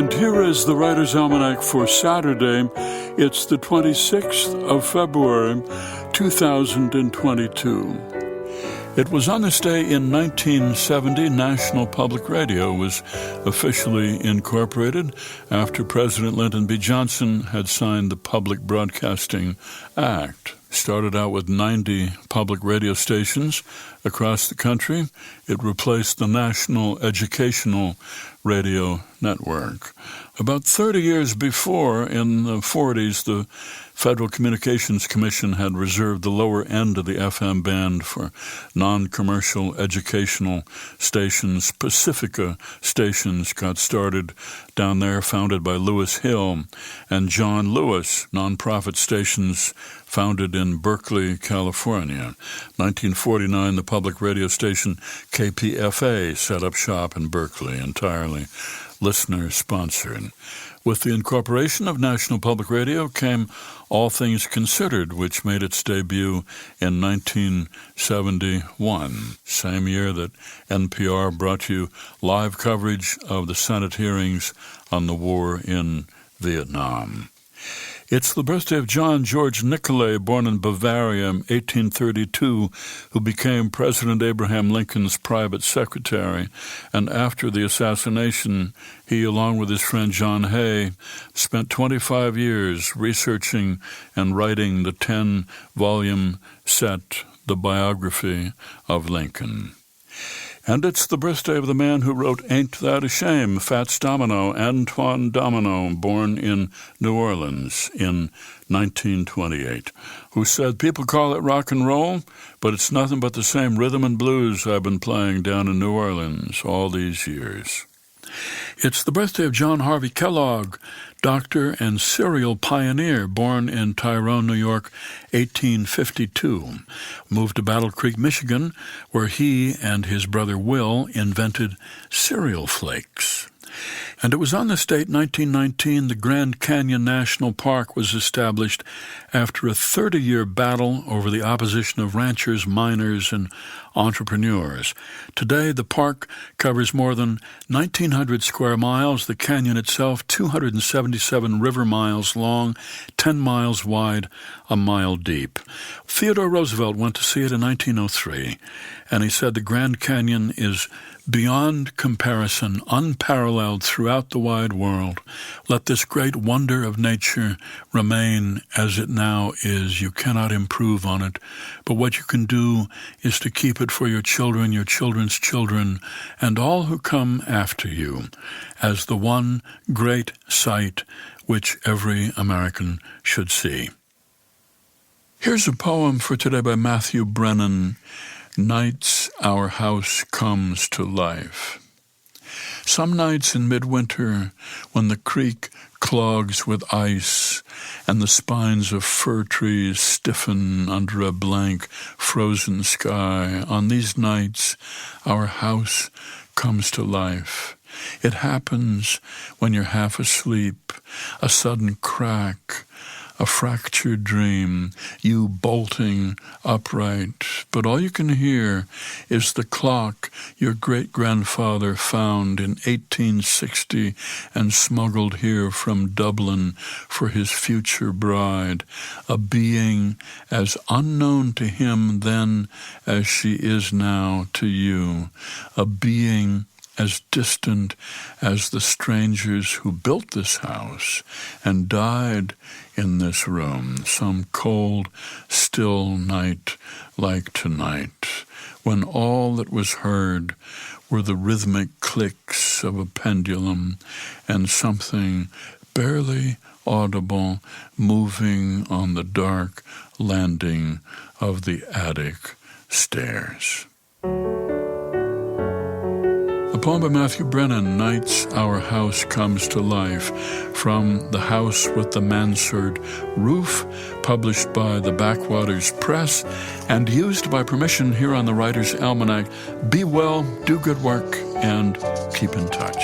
And here is the Writer's Almanac for Saturday. It's the 26th of February, 2022. It was on this day in 1970 National Public Radio was officially incorporated after President Lyndon B. Johnson had signed the Public Broadcasting Act. Started out with 90 public radio stations across the country. It replaced the National Educational Radio Network. About 30 years before, in the 40s, the Federal Communications Commission had reserved the lower end of the FM band for non-commercial educational stations. Pacifica stations got started down there, founded by Lewis Hill and John Lewis, nonprofit stations founded in Berkeley, California. 1949, the public radio station KPFA set up shop in Berkeley, entirely listener-sponsored. With the incorporation of National Public Radio came All Things Considered, which made its debut in 1971, same year that NPR brought you live coverage of the Senate hearings on the war in Vietnam. It's the birthday of John George Nicolay, born in Bavaria in 1832, who became President Abraham Lincoln's private secretary. And after the assassination, he, along with his friend John Hay, spent 25 years researching and writing the 10-volume set, The Biography of Lincoln. And it's the birthday of the man who wrote Ain't That a Shame, Fats Domino, Antoine Domino, born in New Orleans in 1928, who said, "People call it rock and roll, but it's nothing but the same rhythm and blues I've been playing down in New Orleans all these years." It's the birthday of John Harvey Kellogg, doctor and cereal pioneer, born in Tyrone, New York, 1852. Moved to Battle Creek, Michigan, where he and his brother Will invented cereal flakes. And it was on this date, 1919, the Grand Canyon National Park was established after a 30-year battle over the opposition of ranchers, miners, and entrepreneurs. Today, the park covers more than 1,900 square miles, the canyon itself 277 river miles long, 10 miles wide, a mile deep. Theodore Roosevelt went to see it in 1903, and he said the Grand Canyon is beyond comparison, unparalleled throughout the wide world. Let this great wonder of nature remain as it now is. You cannot improve on it, but what you can do is to keep it for your children, your children's children, and all who come after you, as the one great sight which every American should see. Here's a poem for today by Matthew Brennan. Nights our house comes to life. Some nights in midwinter, when the creek clogs with ice and the spines of fir trees stiffen under a blank, frozen sky, on these nights our house comes to life. It happens when you're half asleep, a sudden crack, a fractured dream, you bolting upright, but all you can hear is the clock your great-grandfather found in 1860 and smuggled here from Dublin for his future bride, a being as unknown to him then as she is now to you, a being as distant as the strangers who built this house and died in this room, some cold, still night like tonight, when all that was heard were the rhythmic clicks of a pendulum and something barely audible moving on the dark landing of the attic stairs. A poem by Matthew Brennan, Nights Our House Comes to Life, from The House with the Mansard Roof, published by the Backwaters Press, and used by permission here on the Writer's Almanac. Be well, do good work, and keep in touch.